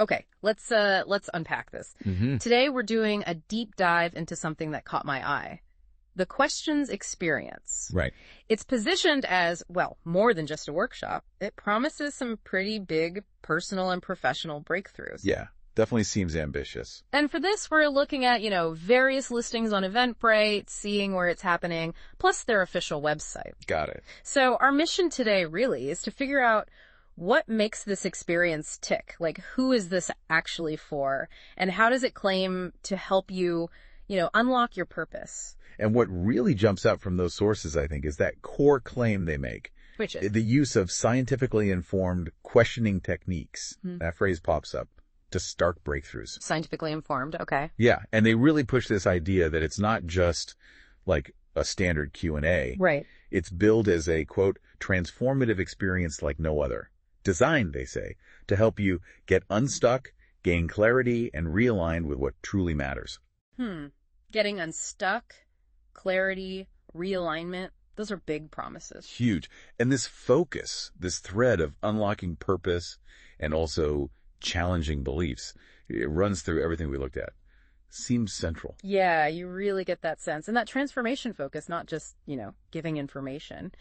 Okay, let's unpack this. Mm-hmm. Today we're doing a deep dive into something that caught my eye. The questions experience. Right. It's positioned as, well, more than just a workshop. It promises some pretty big personal and professional breakthroughs. Yeah, definitely seems ambitious. And for this, we're looking at, various listings on Eventbrite, seeing where it's happening, plus their official website. Got it. So our mission today really is to figure out what makes this experience tick. Like, who is this actually for? And how does it claim to help you, unlock your purpose? And what really jumps out from those sources, I think, is that core claim they make. Which is? The use of scientifically informed questioning techniques. That phrase pops up. To start breakthroughs. Scientifically informed, okay. Yeah, and they really push this idea that it's not just like a standard Q&A. Right. It's billed as a, quote, transformative experience like no other. Designed, they say, to help you get unstuck, gain clarity, and realign with what truly matters. Getting unstuck, clarity, realignment, those are big promises. Huge. And this focus, this thread of unlocking purpose and also challenging beliefs, it runs through everything we looked at. Seems central. Yeah, you really get that sense. And that transformation focus, not just, giving information.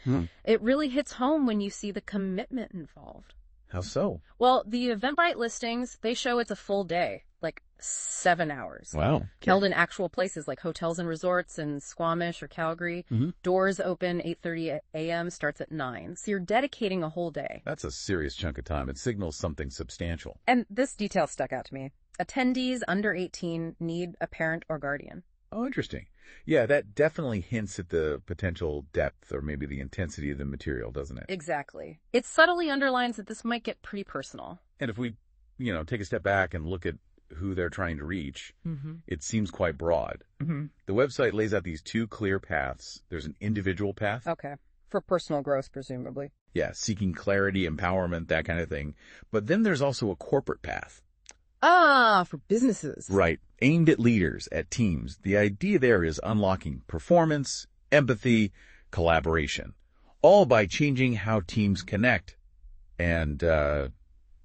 It really hits home when you see the commitment involved. How so? Well, the Eventbrite listings, they show it's a full day, like 7 hours. Wow. Held in actual places like hotels and resorts in Squamish or Calgary. Doors open 8:30 a.m., starts at 9. So you're dedicating a whole day. That's a serious chunk of time. It signals something substantial. And this detail stuck out to me. Attendees under 18 need a parent or guardian. Oh, interesting. Yeah, that definitely hints at the potential depth or maybe the intensity of the material, doesn't it? Exactly. It subtly underlines that this might get pretty personal. And if we, take a step back and look at who they're trying to reach, it seems quite broad. The website lays out these two clear paths. There's an individual path. Okay. For personal growth, presumably. Yeah, seeking clarity, empowerment, that kind of thing. But then there's also a corporate path. Ah, for businesses. Right. Aimed at leaders, at teams. The idea there is unlocking performance, empathy, collaboration, all by changing how teams connect and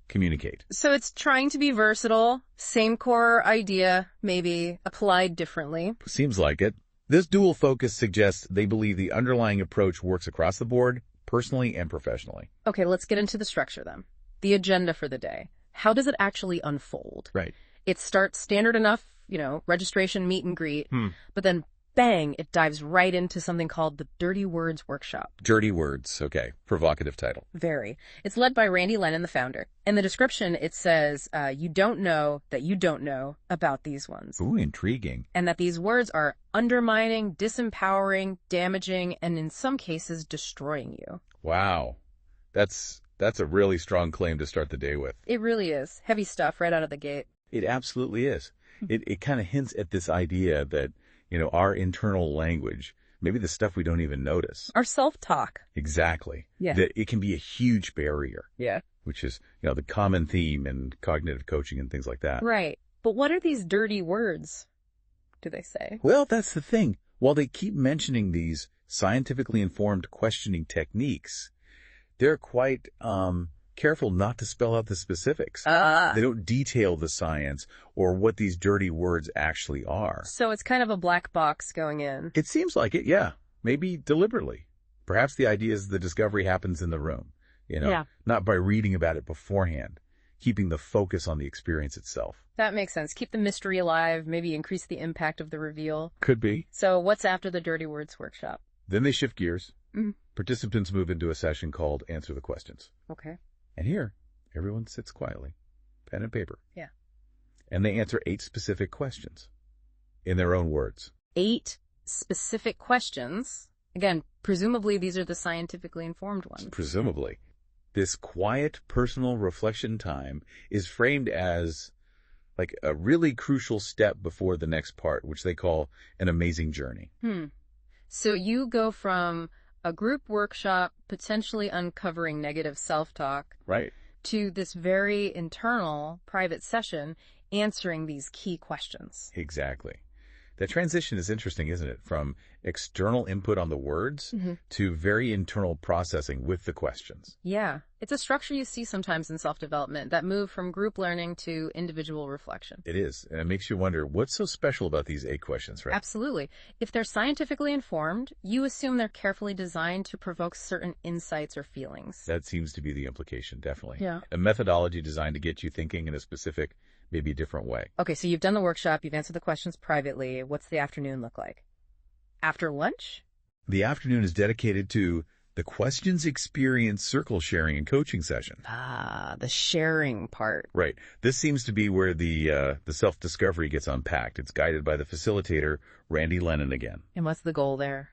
communicate. So it's trying to be versatile, same core idea, maybe applied differently. Seems like it. This dual focus suggests they believe the underlying approach works across the board, personally and professionally. Okay, let's get into the structure then. The agenda for the day. How does it actually unfold? Right. It starts standard enough, registration, meet and greet, but then bang, it dives right into something called the Dirty Words Workshop. Dirty Words. Okay. Provocative title. Very. It's led by Randy Lennon, the founder. In the description, it says, you don't know that you don't know about these ones. Ooh, intriguing. And that these words are undermining, disempowering, damaging, and in some cases, destroying you. Wow. That's a really strong claim to start the day with. It really is. Heavy stuff right out of the gate. It absolutely is. It kind of hints at this idea that, our internal language, maybe the stuff we don't even notice. Our self-talk. Exactly. Yeah. That it can be a huge barrier. Yeah. Which is, the common theme in cognitive coaching and things like that. Right. But what are these dirty words, do they say? Well, that's the thing. While they keep mentioning these scientifically informed questioning techniques, they're quite careful not to spell out the specifics. They don't detail the science or what these dirty words actually are. So it's kind of a black box going in. It seems like it, yeah. Maybe deliberately. Perhaps the idea is the discovery happens in the room, not by reading about it beforehand, keeping the focus on the experience itself. That makes sense. Keep the mystery alive, maybe increase the impact of the reveal. Could be. So what's after the Dirty Words Workshop? Then they shift gears. Participants move into a session called Answer the Questions. Okay. And here, everyone sits quietly, pen and paper. Yeah. And they answer 8 specific questions in their own words. 8 specific questions. Again, presumably these are the scientifically informed ones. Presumably. This quiet personal reflection time is framed as like a really crucial step before the next part, which they call an amazing journey. So you go from a group workshop potentially uncovering negative self-talk, right, to this very internal private session answering these key questions. Exactly. That transition is interesting, isn't it? From external input on the words to very internal processing with the questions. Yeah. It's a structure you see sometimes in self-development, that move from group learning to individual reflection. It is. And it makes you wonder, what's so special about these 8 questions, right? Absolutely. If they're scientifically informed, you assume they're carefully designed to provoke certain insights or feelings. That seems to be the implication, definitely. Yeah. A methodology designed to get you thinking in a specific, maybe a different way. Okay, so you've done the workshop, you've answered the questions privately. What's the afternoon look like? After lunch? The afternoon is dedicated to the questions experience circle sharing and coaching session. Ah, the sharing part. Right. This seems to be where the self-discovery gets unpacked. It's guided by the facilitator, Randy Lennon again. And what's the goal there?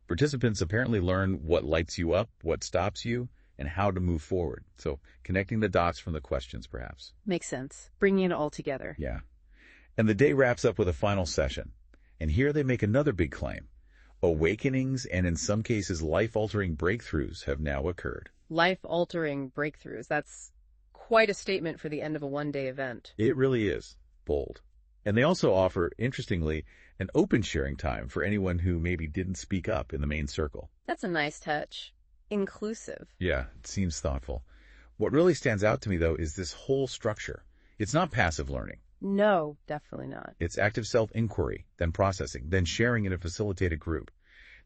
Participants apparently learn what lights you up, what stops you, and how to move forward. So connecting the dots from the questions, perhaps. Makes sense. Bringing it all together. Yeah. And the day wraps up with a final session. And here they make another big claim. Awakenings and in some cases life-altering breakthroughs have now occurred. Life-altering breakthroughs. That's quite a statement for the end of a one-day event. It really is. Bold. And they also offer, interestingly, an open sharing time for anyone who maybe didn't speak up in the main circle. That's a nice touch. Inclusive. Yeah, it seems thoughtful. What really stands out to me, though, is this whole structure. It's not passive learning. No, definitely not. It's active self-inquiry, then processing, then sharing in a facilitated group.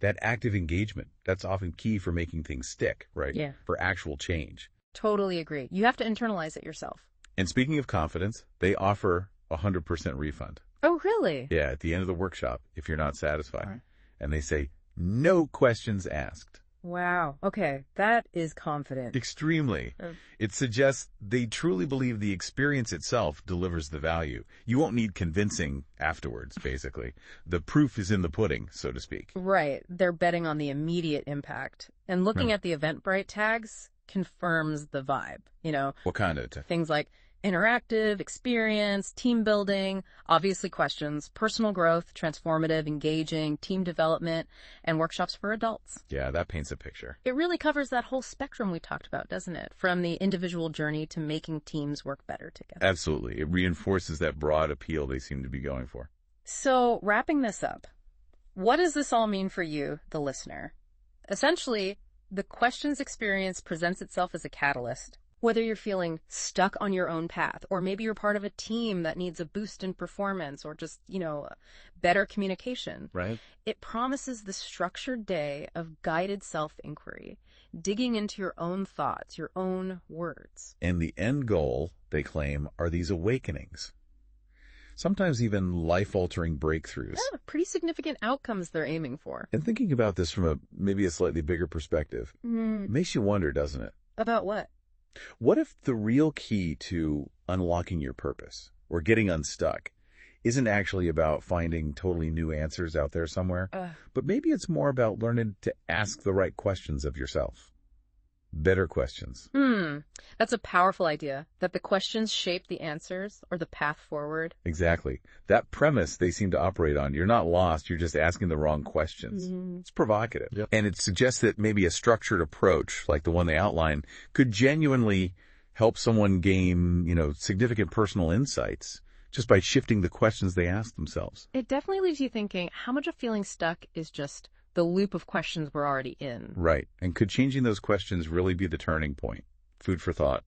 That active engagement, that's often key for making things stick, right? Yeah. For actual change. Totally agree. You have to internalize it yourself. And speaking of confidence, they offer a 100% refund. Oh, really? Yeah, at the end of the workshop, if you're not satisfied. Right. And they say, no questions asked. Wow. Okay. That is confident. Extremely. It suggests they truly believe the experience itself delivers the value. You won't need convincing afterwards, basically. The proof is in the pudding, so to speak. Right. They're betting on the immediate impact. And looking at the Eventbrite tags confirms the vibe. You know, What kind of? things like interactive, experience, team building, obviously questions, personal growth, transformative, engaging, team development, and workshops for adults. Yeah, that paints a picture. It really covers that whole spectrum we talked about, doesn't it? From the individual journey to making teams work better together. Absolutely. It reinforces that broad appeal they seem to be going for. So, wrapping this up, what does this all mean for you, the listener? Essentially, the questions experience presents itself as a catalyst. Whether you're feeling stuck on your own path, or maybe you're part of a team that needs a boost in performance, or just, better communication. Right. It promises the structured day of guided self-inquiry, digging into your own thoughts, your own words. And the end goal, they claim, are these awakenings. Sometimes even life-altering breakthroughs. Yeah, pretty significant outcomes they're aiming for. And thinking about this from maybe a slightly bigger perspective, makes you wonder, doesn't it? About what? What if the real key to unlocking your purpose or getting unstuck isn't actually about finding totally new answers out there somewhere, but maybe it's more about learning to ask the right questions of yourself? Better questions. That's a powerful idea, that the questions shape the answers or the path forward. Exactly. That premise they seem to operate on. You're not lost, you're just asking the wrong questions. It's provocative. Yep. And it suggests that maybe a structured approach, like the one they outline, could genuinely help someone gain, significant personal insights just by shifting the questions they ask themselves. It definitely leaves you thinking, how much of feeling stuck is just the loop of questions we're already in? Right. And could changing those questions really be the turning point? Food for thought.